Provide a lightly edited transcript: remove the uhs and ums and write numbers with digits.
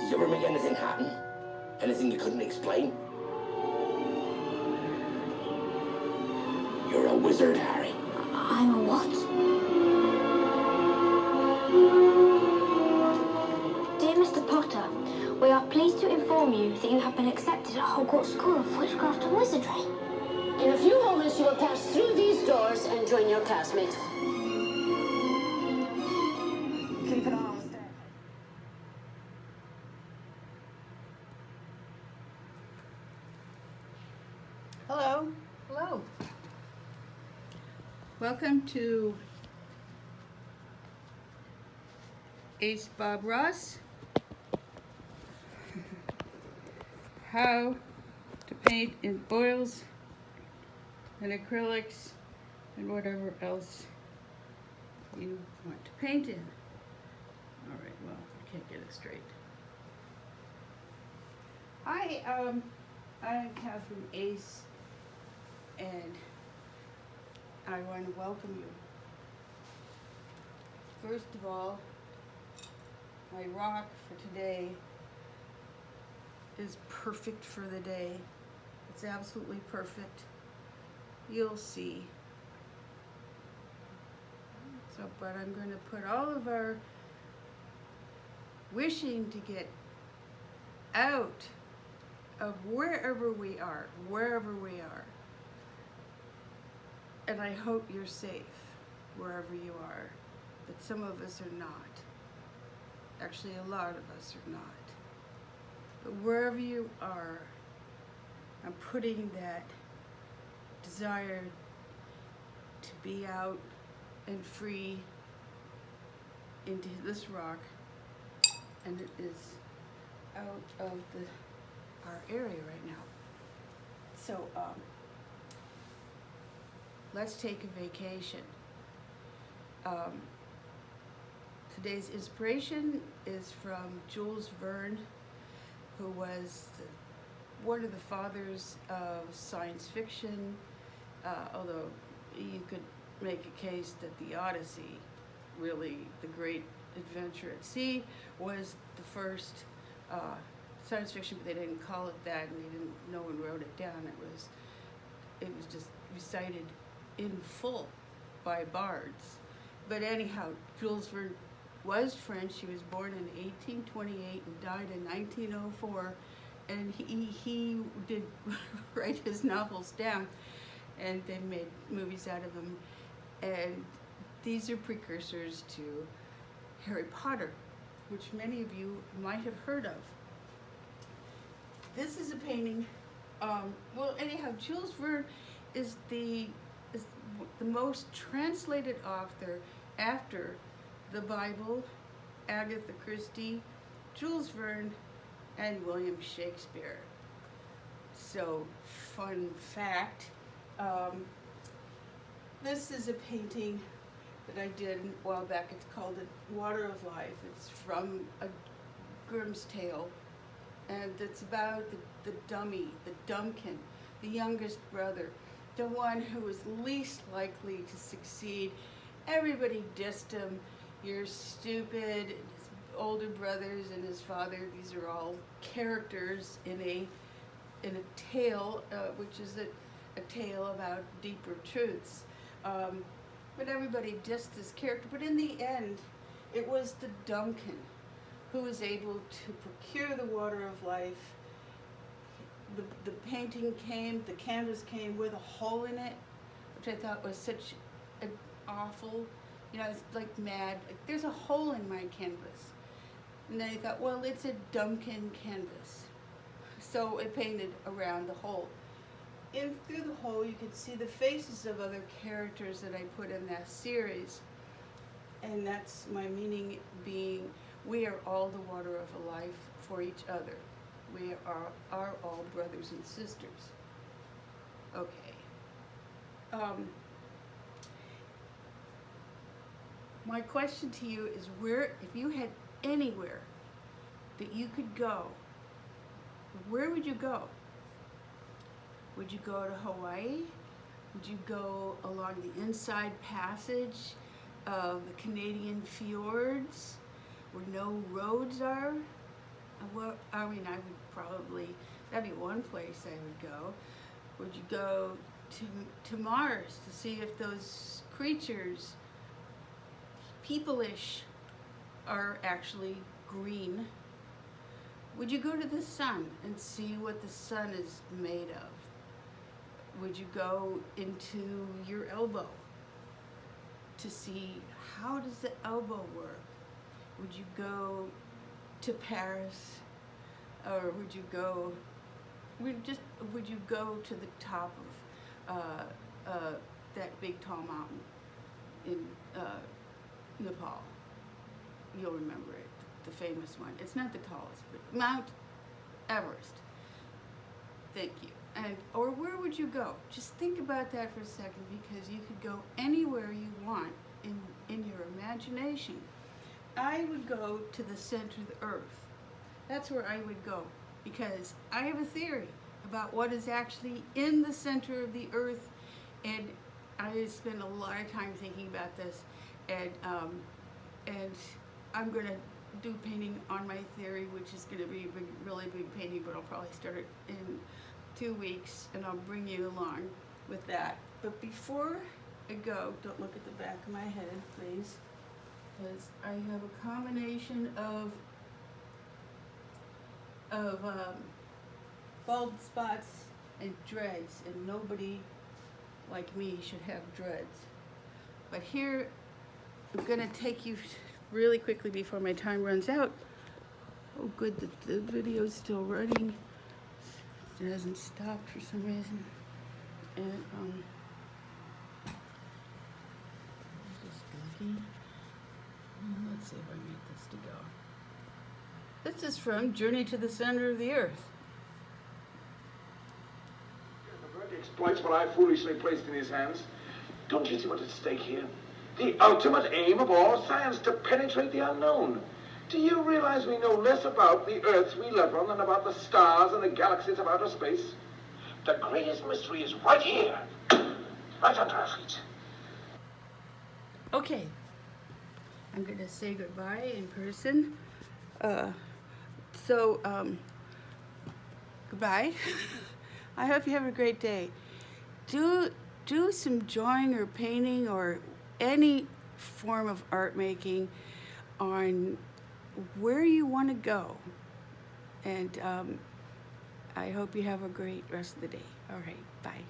you ever make anything happen? Anything you couldn't explain? You're a wizard, Harry. I'm a what? Dear Mr. Potter, we are pleased to inform you that you have been accepted at Hogwarts School of Witchcraft and Wizardry. In a few moments, you will pass through these doors and join your classmates. Keep it on. Hello. Hello. Welcome to Ace Bob Ross. How to paint in oils and acrylics and whatever else you want to paint in. All right, well, I can't get it straight. Hi, I'm Catherine Ace, and I want to welcome you. First of all, my rock for today is perfect for the day. It's absolutely perfect. You'll see. So, but I'm going to put all of our wishing to get out of wherever we are. And I hope you're safe wherever you are. But some of us are not. Actually, a lot of us are not. But wherever you are, I'm putting that desire to be out and free into this rock, and it is out of our area right now. So let's take a vacation. Today's inspiration is from Jules Verne, who was one of the fathers of science fiction, although you could make a case that the Odyssey, really the great adventure at sea, was the first science fiction, but they didn't call it that, and no one wrote it down. It was just recited in full by bards. But anyhow, Jules Verne was French. He was born in 1828 and died in 1904, and he did write his novels down, and they made movies out of them. And these are precursors to Harry Potter, which many of you might have heard of. This is a painting. Well, anyhow, Jules Verne is the most translated author after the Bible, Agatha Christie, Jules Verne, and William Shakespeare. So, fun fact, this is a painting that I did a while back. It's called The Water of Life. It's from a Grimm's Tale, and it's about the dummy, the Dumpkin, the youngest brother, the one who was least likely to succeed. Everybody dissed him. You're stupid. His older brothers and his father, these are all characters in a tale, which is a tale about deeper truths. But everybody dissed this character. But in the end, it was the Dumpkin who was able to procure the water of life. The painting came, the canvas came with a hole in it, which I thought was such an awful, it's like mad. Like, there's a hole in my canvas. And then I thought, well, it's a Dumpkin canvas. So I painted around the hole. In through the hole, you could see the faces of other characters that I put in that series. And that's my meaning being, we are all the water of a life for each other. We are all brothers and sisters. Okay. My question to you is, if you had anywhere that you could go, where would you go? Would you go to Hawaii? Would you go along the inside passage of the Canadian fjords where no roads are? Well, I mean, I would probably, that'd be one place I would go. Would you go to Mars to see if those creatures, people-ish, are actually green? Would you go to the sun and see what the sun is made of? Would you go into your elbow to see how does the elbow work? Would you go to Paris, or would you go to the top of that big tall mountain in Nepal? You'll remember it, the famous one. It's not the tallest, but Mount Everest. Thank you. Or where would you go? Just think about that for a second, because you could go anywhere you want in your imagination. I would go to the center of the earth. That's where I would go, because I have a theory about what is actually in the center of the earth, and I spend a lot of time thinking about this, and I'm gonna do painting on my theory, which is gonna be a really big painting, but I'll probably start it in 2 weeks, and I'll bring you along with that. But before I go, don't look at the back of my head, please, because I have a combination of bald spots and dreads, and nobody like me should have dreads. But here, I'm gonna take you really quickly before my time runs out. Oh, good that the video's still running. It hasn't stopped for some reason. And just looking. Let's see if I can get this to go. This is from Journey to the Center of the Earth. The bird exploits what I foolishly placed in his hands. Don't you see what's at stake here? The ultimate aim of all science, to penetrate the unknown. Do you realize we know less about the Earths we live on than about the stars and the galaxies of outer space? The greatest mystery is right here, right under our feet. Okay, I'm gonna say goodbye in person. Goodbye. I hope you have a great day. Do some drawing or painting or any form of art making on where you want to go. And I hope you have a great rest of the day. All right, bye.